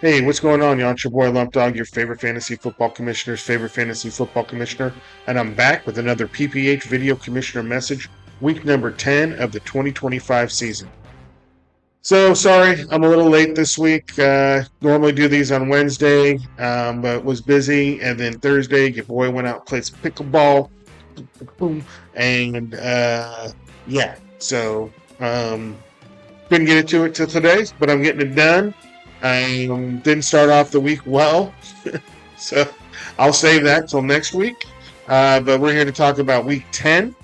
Hey, what's going on, y'all? It's your boy Lump Dog, your favorite fantasy football commissioner's favorite fantasy football commissioner, and I'm back with another PPH video commissioner message, week number 10 of the 2025 season. So, sorry, I'm a little late this week. Normally do these on Wednesday, but was busy, and then Thursday, your boy went out and played some pickleball, and yeah, so couldn't get to it till today, but I'm getting it done. I didn't start off the week well, so I'll save that till next week. But we're here to talk about week 10.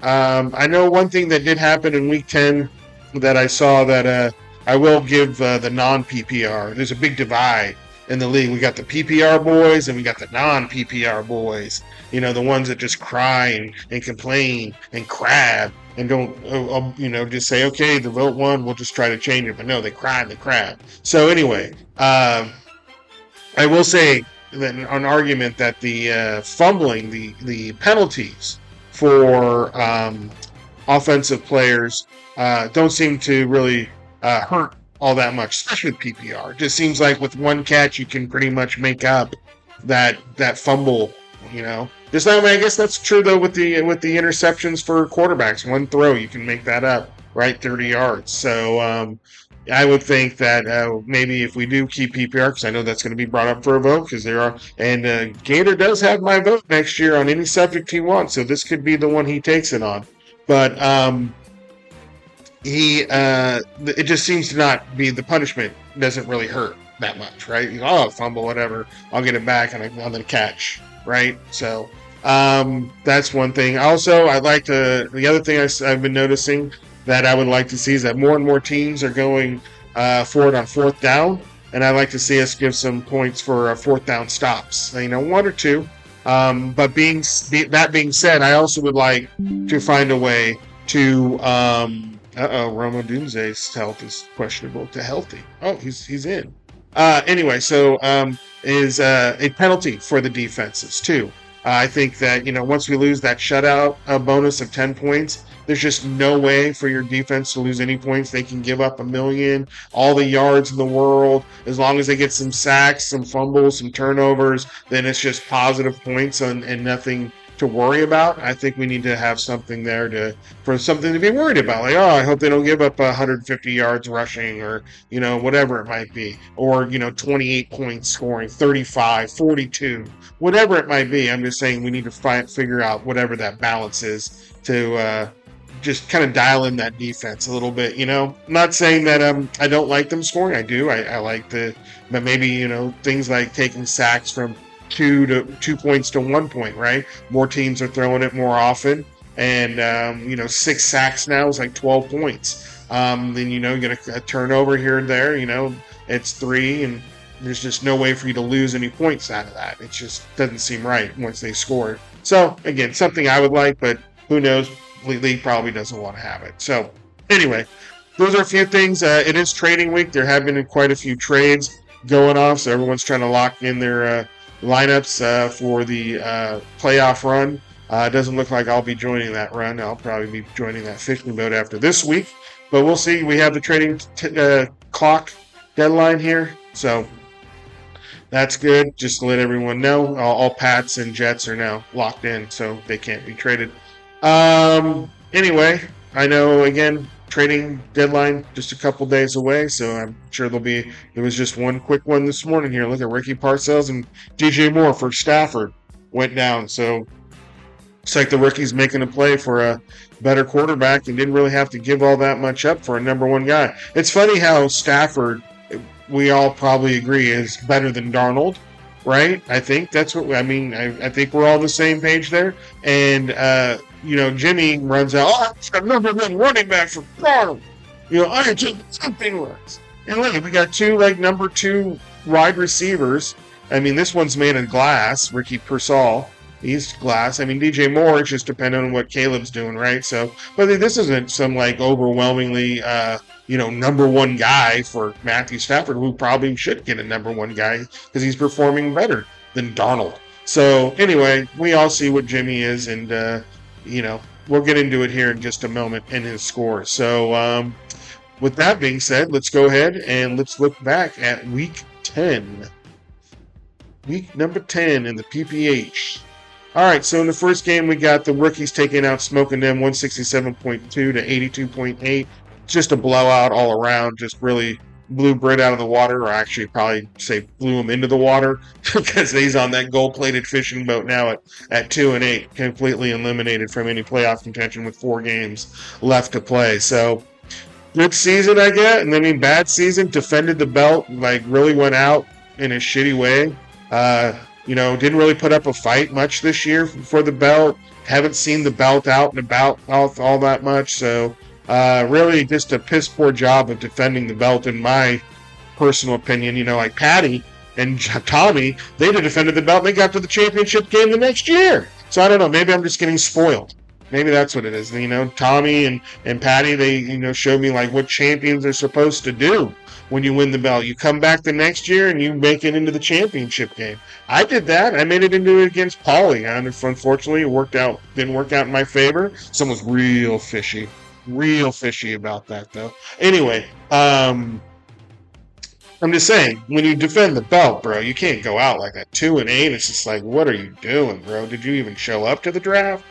I know one thing that did happen in week 10 that I saw that I will give the non PPR. There's a big divide in the league. We got the PPR boys and we got the non PPR boys. You know, the ones that just cry and complain and crab and don't, just say, okay, the vote won, we'll just try to change it. But no, they cry and they crab. So anyway, I will say that an argument that the fumbling, the penalties for offensive players don't seem to really hurt all that much, especially with PPR. It just seems like with one catch you can pretty much make up that fumble. You know, just not. I guess that's true though with the interceptions for quarterbacks. One throw you can make that up, right? 30 yards. So I would think that maybe if we do keep PPR, because I know that's going to be brought up for a vote, because there are, and Gator does have my vote next year on any subject he wants, so this could be the one he takes it on. But it just seems to not be, the punishment doesn't really hurt that much, right? Fumble, whatever, I'll get it back and I'm going to catch, right? So that's one thing. Also, the other thing I've been noticing that I would like to see is that more and more teams are going for it on fourth down, and I'd like to see us give some points for fourth down stops. One or two. But that being said, I also would like to find a way to. Roma Dunze's health is questionable to healthy. Oh, he's in. Anyway, so is a penalty for the defenses too. I think that once we lose that shutout bonus of 10 points, there's just no way for your defense to lose any points. They can give up 1,000,000, all the yards in the world, as long as they get some sacks, some fumbles, some turnovers. Then it's just positive points and nothing to worry about. I think we need to have something there for something to be worried about. Like, I hope they don't give up 150 yards rushing, or whatever it might be, or 28 points scoring, 35, 42, whatever it might be. I'm just saying we need to figure out whatever that balance is to just kind of dial in that defense a little bit. I'm not saying that I don't like them scoring. I do. I like but maybe things like taking sacks from 2 points to 1 point, right? More teams are throwing it more often, and 6 sacks now is like 12 points. Then you get a turnover here and there. It's 3, and there's just no way for you to lose any points out of that. It just doesn't seem right once they score. So again, something I would like, but who knows? League probably doesn't want to have it. So anyway, those are a few things. It is trading week. There have been quite a few trades going off, so everyone's trying to lock in their lineups for the playoff run. It doesn't look like I'll be joining that run. I'll probably be joining that fishing boat after this week, but we'll see. We have the trading clock deadline here, so that's good. Just to let everyone know, all Pats and Jets are now locked in, so they can't be traded. Anyway, I know, again, trading deadline just a couple days away, so I'm sure there was just one quick one this morning here. Look at Ricky Parcells and DJ Moore for Stafford went down, so it's like the rookie's making a play for a better quarterback and didn't really have to give all that much up for a number one guy. It's funny how Stafford, we all probably agree, is better than Darnold, right? I think that's what I think we're all on the same page there. And Jimmy runs out, it's the number one running back for Darnold. I take something less. And look, we got two number 2 wide receivers. This one's made of glass, Ricky Pearsall. He's glass. DJ Moore, it's just depending on what Caleb's doing, right? So, but this isn't some overwhelmingly number one guy for Matthew Stafford, who probably should get a number one guy because he's performing better than Darnold. So anyway, we all see what Jimmy is, and we'll get into it here in just a moment in his score. So with that being said, let's go ahead and let's look back at week 10. 10. Week number 10 in the PPH. All right, so in the first game, we got the rookies taking out Smoking Them 167.2 to 82.8. Just a blowout all around. Just really blew Britt out of the water, or actually probably say blew him into the water because he's on that gold-plated fishing boat now at 2-8, completely eliminated from any playoff contention with 4 games left to play. So good season, I get. And I mean, bad season. Defended the belt, like really went out in a shitty way. Didn't really put up a fight much this year for the belt. Haven't seen the belt out and about all that much. So really just a piss poor job of defending the belt, in my personal opinion. Like Patty and Tommy, they defended the belt and they got to the championship game the next year. So I don't know. Maybe I'm just getting spoiled. Maybe that's what it is. Tommy and Patty, they, showed me like what champions are supposed to do when you win the belt. You come back the next year and you make it into the championship game. I did that. I made it into it against Paulie. And unfortunately, didn't work out in my favor. Someone's real fishy about that, though. Anyway, I'm just saying, when you defend the belt, bro, you can't go out like that. 2-8, it's just like, what are you doing, bro? Did you even show up to the draft?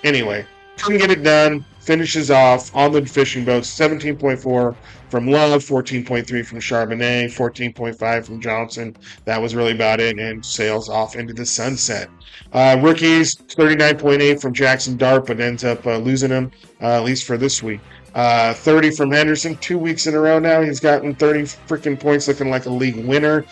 Anyway, couldn't get it done. Finishes off on the fishing boats, 17.4 from Love, 14.3 from Charbonnet, 14.5 from Johnson. That was really about it, and sails off into the sunset. Rookies, 39.8 from Jackson Dart, but ends up losing him, at least for this week. 30 from Henderson, 2 weeks in a row now. He's gotten 30 freaking points, looking like a league winner.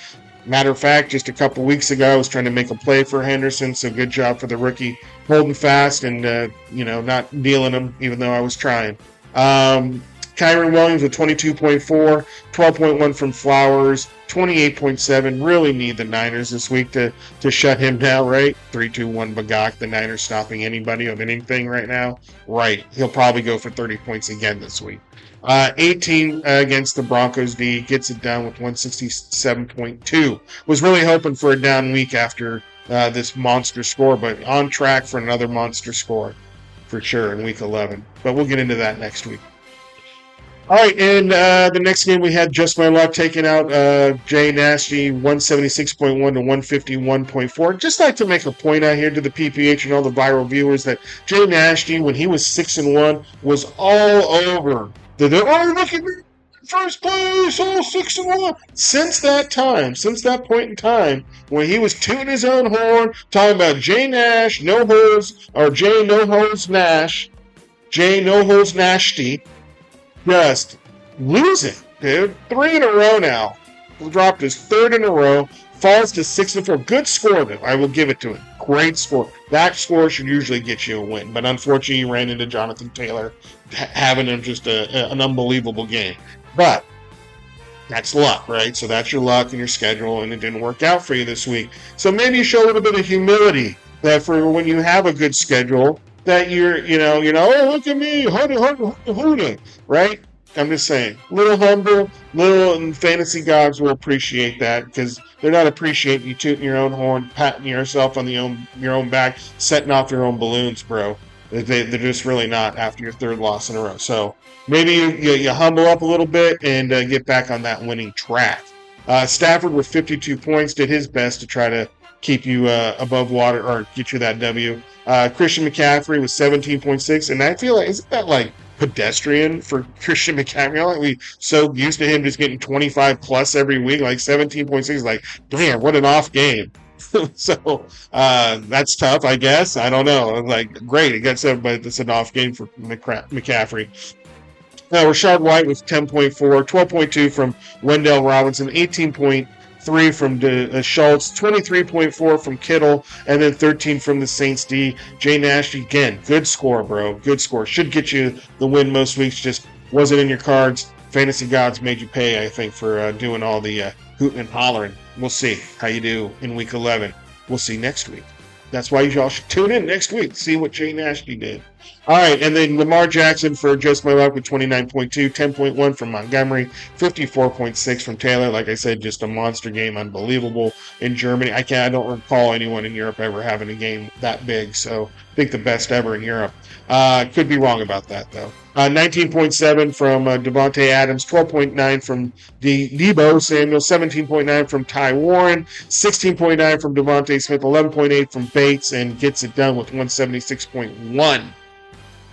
Matter of fact, just a couple weeks ago, I was trying to make a play for Henderson, so good job for the rookie holding fast and, not dealing him, even though I was trying. Kyron Williams with 22.4, 12.1 from Flowers, 28.7. Really need the Niners this week to shut him down, right? 3-2-1 Bagak. The Niners stopping anybody of anything right now? Right. He'll probably go for 30 points again this week. 18 against the Broncos D, gets it down with 167.2. Was really hoping for a down week after this monster score, but on track for another monster score for sure in week 11. But we'll get into that next week. All right, and the next game we had Just My Luck taking out Jay Nasty, 176.1 to 151.4. Just like to make a point out here to the PPH and all the viral viewers that Jay Nasty, when he was 6-1, was all over. Look at me, first place, all 6-1. Since that point in time, when he was tooting his own horn, talking about Jay Nash, no holes, or Jay no holes Nash, Jay no holes Nasty, just losing, dude. 3 in a row now. Dropped his 3rd in a row. Falls to 6-4. Good score, though. I will give it to him. Great score. That score should usually get you a win. But unfortunately, you ran into Jonathan Taylor having him just an unbelievable game. But that's luck, right? So that's your luck and your schedule, and it didn't work out for you this week. So maybe you show a little bit of humility that for when you have a good schedule, that you're, oh, look at me, hoodie, right? I'm just saying, little humble, and fantasy gods will appreciate that, because they're not appreciating you tooting your own horn, patting yourself on your own back, setting off your own balloons, bro. They're just really not after your 3rd loss in a row. So maybe you humble up a little bit and get back on that winning track. Stafford with 52 points did his best to try to keep you above water or get you that W. Christian McCaffrey was 17.6, and I feel like, isn't that like pedestrian for Christian McCaffrey? Like, we so used to him just getting 25 plus every week, like 17.6, like, damn, what an off game. So that's tough, I guess. I don't know. Like, great, it gets everybody. That's an off game for McCaffrey. Rashad White was 10.4, 12.2 from Wendell Robinson, 18.3 from Schultz, 23.4 from Kittle, and then 13 from the Saints D. Jay Nash, again, good score, bro. Good score. Should get you the win most weeks, just wasn't in your cards. Fantasy gods made you pay, I think, for doing all the hooting and hollering. We'll see how you do in week 11. We'll see next week. That's why y'all should tune in next week to see what Jay Nasty did. All right, and then Lamar Jackson for Just My Luck with 29.2, 10.1 from Montgomery, 54.6 from Taylor. Like I said, just a monster game, unbelievable in Germany. I don't recall anyone in Europe ever having a game that big. So I think the best ever in Europe. Could be wrong about that though. 19.7 from Devontae Adams, 12.9 from Debo Samuel, 17.9 from Ty Warren, 16.9 from Devontae Smith, 11.8 from Bates, and gets it done with 176.1.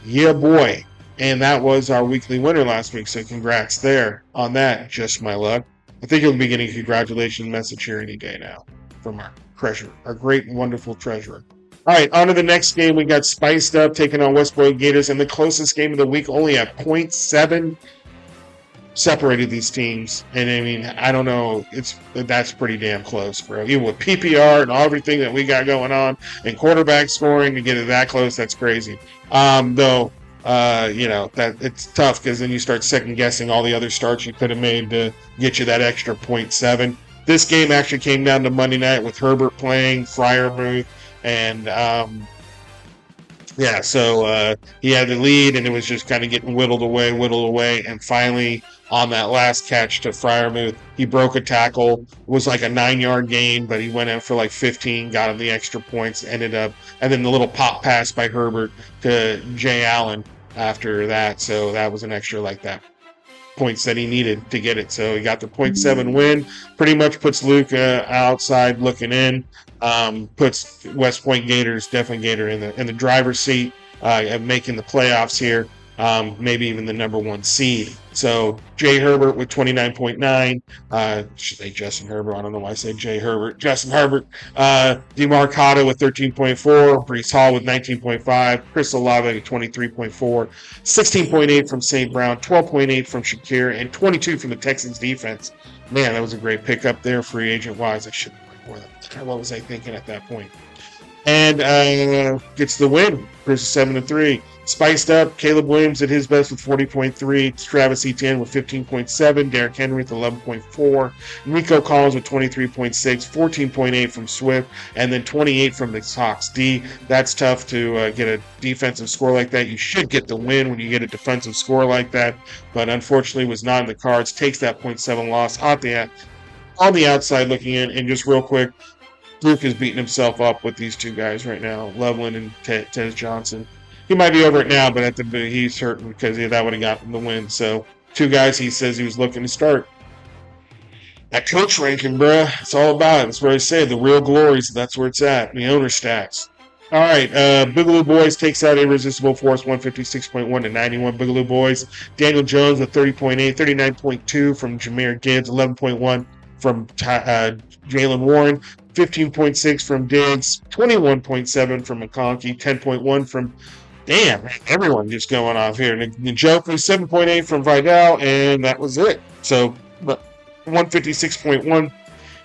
Yeah, boy. And that was our weekly winner last week. So congrats there on that. Just my luck. I think you'll be getting a congratulations message here any day now from our treasurer, our great and wonderful treasurer. All right, on to the next game. We got Spiced Up taking on West Point Gators, and the closest game of the week, only at 0.7 separated these teams. And I mean, I don't know, that's pretty damn close, bro. Even with PPR and everything that we got going on and quarterback scoring to get it that close, that's crazy. Though, that it's tough because then you start second guessing all the other starts you could have made to get you that extra 0.7. This game actually came down to Monday night with Herbert playing, Freiermuth, and so he had the lead, and it was just kind of getting whittled away, and finally on that last catch to Freiermuth, he broke a tackle. It was like a 9-yard gain, but he went in for like 15, got him the extra points, and then the little pop pass by Herbert to Jay Allen after that, so that was an extra like that points that he needed to get it. So he got the 0.7 win, pretty much puts Luke outside looking in, puts West Point Gators, definitely Gator in the driver's seat of making the playoffs here, maybe even the number 1 seed. So Jay Herbert with 29.9, should say Justin Herbert, I don't know why I said Jay Herbert, Justin Herbert, DeMarcado with 13.4, Brees Hall with 19.5, Chris Olave with 23.4, 16.8 from St. Brown, 12.8 from Shakir, and 22 from the Texans defense. Man, that was a great pickup there, free agent wise. I should have more than what was I thinking at that point? And gets the win versus 7-3. Spiced Up, Caleb Williams at his best with 40.3, Travis Etienne with 15.7, Derrick Henry with 11.4, Nico Collins with 23.6, 14.8 from Swift, and then 28 from the Hawks D. That's tough to get a defensive score like that. You should get the win when you get a defensive score like that, but unfortunately was not in the cards. Takes that 0.7 loss on the outside looking in. And just real quick, Luke is beating himself up with these two guys right now, Loveland and Tez Johnson. He might be over it now, but he's hurting because that would have gotten the win. So, two guys he says he was looking to start. That coach ranking, bruh, it's all about it. That's what I say. The real glories, that's where it's at. The owner stats. All right, Boogaloo Boys takes out Irresistible Force, 156.1 to 91. Boogaloo Boys. Daniel Jones with 30.8, 39.2 from Jahmyr Gibbs, 11.1 from Jalen Warren, 15.6 from Diggs, 21.7 from McConkey, 10.1 from everyone just going off here. Njoku, 7.8 from Vidal, and that was it. So, 156.1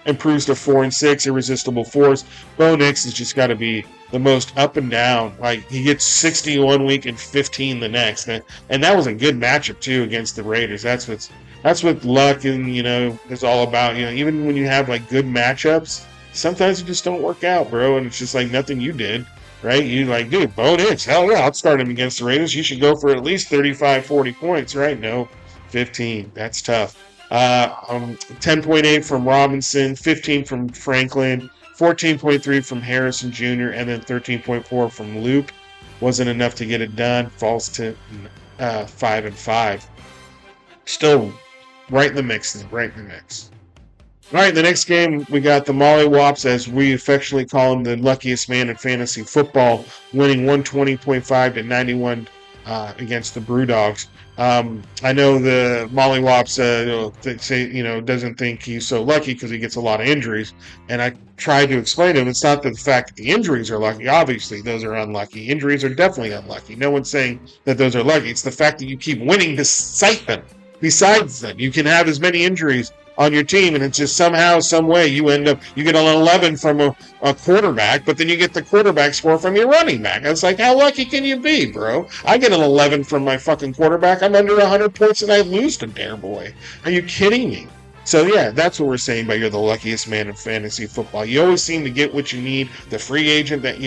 improves to 4-6. Irresistible Force. Bo Nix has just got to be the most up and down. Like, he gets 60 one week and 15 the next, and that was a good matchup too against the Raiders. That's what luck and is all about. Even when you have like good matchups, sometimes it just don't work out, bro. And it's just like nothing you did. Right? You like, dude, Bo Nix, hell yeah, I'll start him against the Raiders. You should go for at least 35, 40 points, right? No, 15. That's tough. 10.8 from Robinson, 15 from Franklin, 14.3 from Harrison Jr., and then 13.4 from Luke. Wasn't enough to get it done. Falls to 5-5. Still right in the mix. All right, the next game, we got the Mollywops, as we affectionately call him, the luckiest man in fantasy football, winning 120.5 to 91 against the Brewdogs. I know the Mollywops doesn't think he's so lucky because he gets a lot of injuries, and I tried to explain to him it's not the fact that the injuries are lucky. Obviously, those are unlucky. Injuries are definitely unlucky. No one's saying that those are lucky. It's the fact that you keep winning despite them. Besides them, you can have as many injuries on your team, and it's just somehow, some way you get an 11 from a quarterback, but then you get the quarterback score from your running back. It's like, how lucky can you be, bro? I get an 11 from my fucking quarterback. I'm under 100 points and I lose to Dare Boy. Are you kidding me? So yeah, that's what we're saying by you're the luckiest man in fantasy football. You always seem to get what you need. The free agent that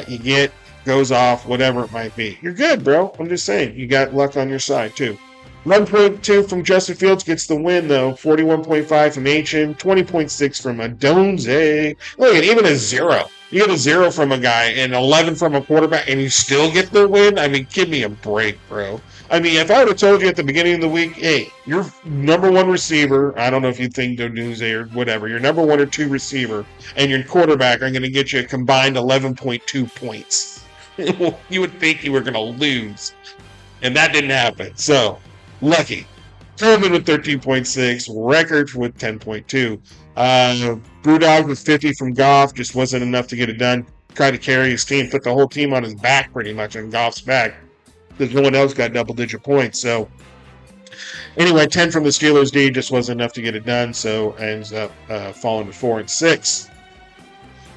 you get goes off, whatever it might be. You're good, bro. I'm just saying. You got luck on your side, too. 1.2 from Justin Fields gets the win, though. 41.5 from Achin. 20.6 from Adonze. Look at even a 0. You get a 0 from a guy and 11 from a quarterback, and you still get the win? I mean, give me a break, bro. I mean, if I would have told you at the beginning of the week, hey, your number one receiver, I don't know if you think Adonze or whatever, your number 1 or 2 receiver and your quarterback are going to get you a combined 11.2 points. You would think you were going to lose. And that didn't happen. So, lucky. Tillman with 13.6, Record with 10.2. Brewdog with 50 from Goff, just wasn't enough to get it done. Tried to carry his team, put the whole team on his back pretty much, on Goff's back, because no one else got double-digit points. So, anyway, 10 from the Steelers D, just wasn't enough to get it done, so ends up falling to 4 and 6.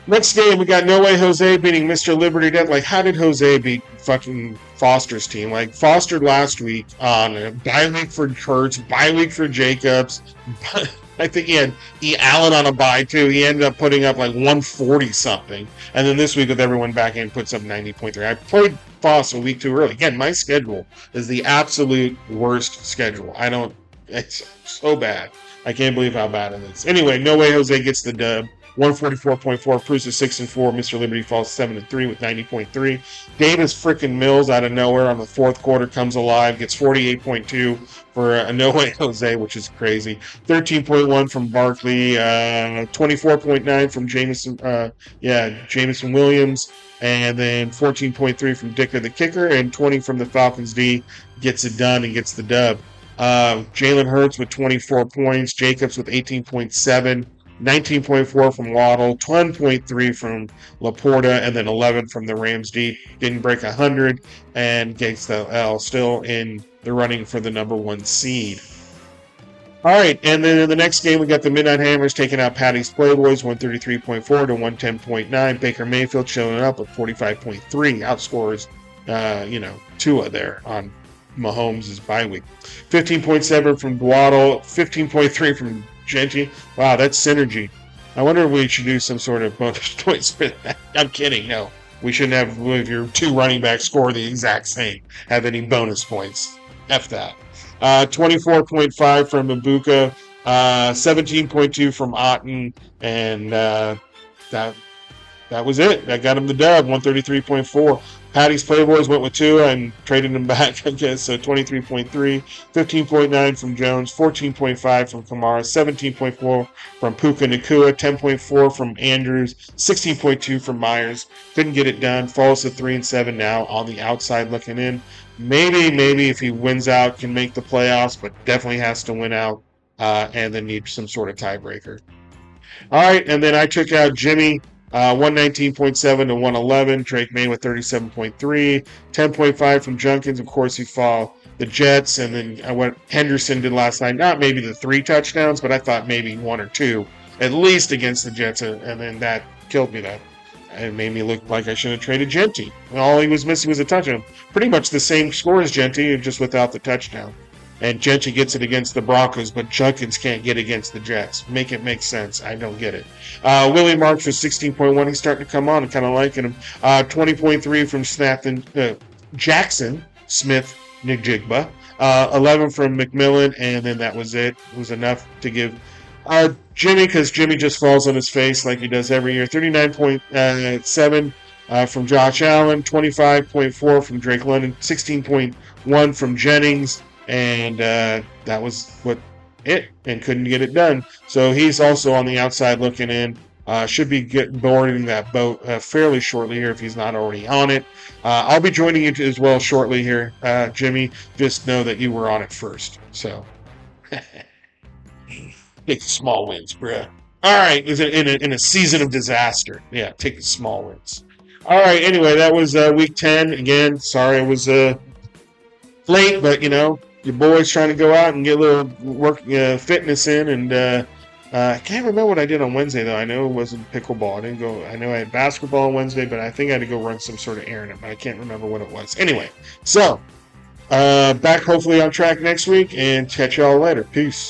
Next game, we got No Way Jose beating Mr. Liberty Death. Like, how did Jose beat fucking Foster's team? Like, Foster last week on a bye week for Kurtz, bye week for Jacobs. I think he had Allen on a bye, too. He ended up putting up like 140-something. And then this week with everyone back in, puts up 90.3. I played Foss a week too early. Again, my schedule is the absolute worst schedule. It's so bad. I can't believe how bad it is. Anyway, No Way Jose gets the dub. 144.4, Cruz is 6-4. Mr. Liberty falls 7-3 with 90.3. Davis freaking Mills out of nowhere on the fourth quarter comes alive, gets 48.2 for a No Way Jose, which is crazy. 13.1 from Barkley, 24.9 from Jameson Williams, and then 14.3 from Dicker the kicker, and 20 from the Falcons D. Gets it done and gets the dub. Jalen Hurts with 24 points, Jacobs with 18.7. 19.4 from Waddle, 10.3 from Laporta, and then 11 from the Rams D. Didn't break 100 and gets the L, still in the running for the number 1 seed. All right, and then in the next game, we got the Midnight Hammers taking out Patty's Playboys, 133.4 to 110.9. Baker Mayfield showing up with 45.3, outscores, Tua there on Mahomes' bye week. 15.7 from Waddle, 15.3 from Genty. Wow, that's synergy. I wonder if we should do some sort of bonus points for that. I'm kidding. No, we shouldn't have, if your 2 running backs score the exact same, have any bonus points. F that. 24.5 from Ibuka, 17.2 from Otten, and that was it. That got him the dub, 133.4. Patty's Playboys went with 2 and traded him back, I guess, so 23.3. 15.9 from Jones, 14.5 from Kamara, 17.4 from Puka Nacua, 10.4 from Andrews, 16.2 from Myers. Couldn't get it done. Falls to 3-7 now on the outside looking in. Maybe if he wins out, can make the playoffs, but definitely has to win out and then need some sort of tiebreaker. All right, and then I took out Jimmy. 119.7 to 111. Drake May with 37.3. 10.5 from Junkins. Of course, he followed the Jets. And then what Henderson did last night. Not maybe the 3 touchdowns, but I thought maybe 1 or 2 at least against the Jets. And then that killed me. That it made me look like I should have traded Genty. All he was missing was a touchdown. Pretty much the same score as Genty, just without the touchdown. And Genty gets it against the Broncos, but Junkins can't get against the Jets. Make it make sense. I don't get it. Willie Marks was 16.1. He's starting to come on. I'm kind of liking him. 20.3 from Jackson Smith Njigba. 11 from McMillan, and then that was it. It was enough to give Jimmy, because Jimmy just falls on his face like he does every year. 39.7 from Josh Allen. 25.4 from Drake London. 16.1 from Jennings. And that was and couldn't get it done. So he's also on the outside looking in. Should be boarding that boat fairly shortly here if he's not already on it. I'll be joining you as well shortly here, Jimmy. Just know that you were on it first. So take the small wins, bruh. All right, in a season of disaster. Yeah, take the small wins. All right, anyway, that was week 10. Again, sorry I was late, but your boy's trying to go out and get a little work fitness in, and I can't remember what I did on Wednesday though. I know it wasn't pickleball. I didn't go. I know I had basketball on Wednesday, but I think I had to go run some sort of errand. But I can't remember what it was. Anyway, so back hopefully on track next week, and catch y'all later. Peace.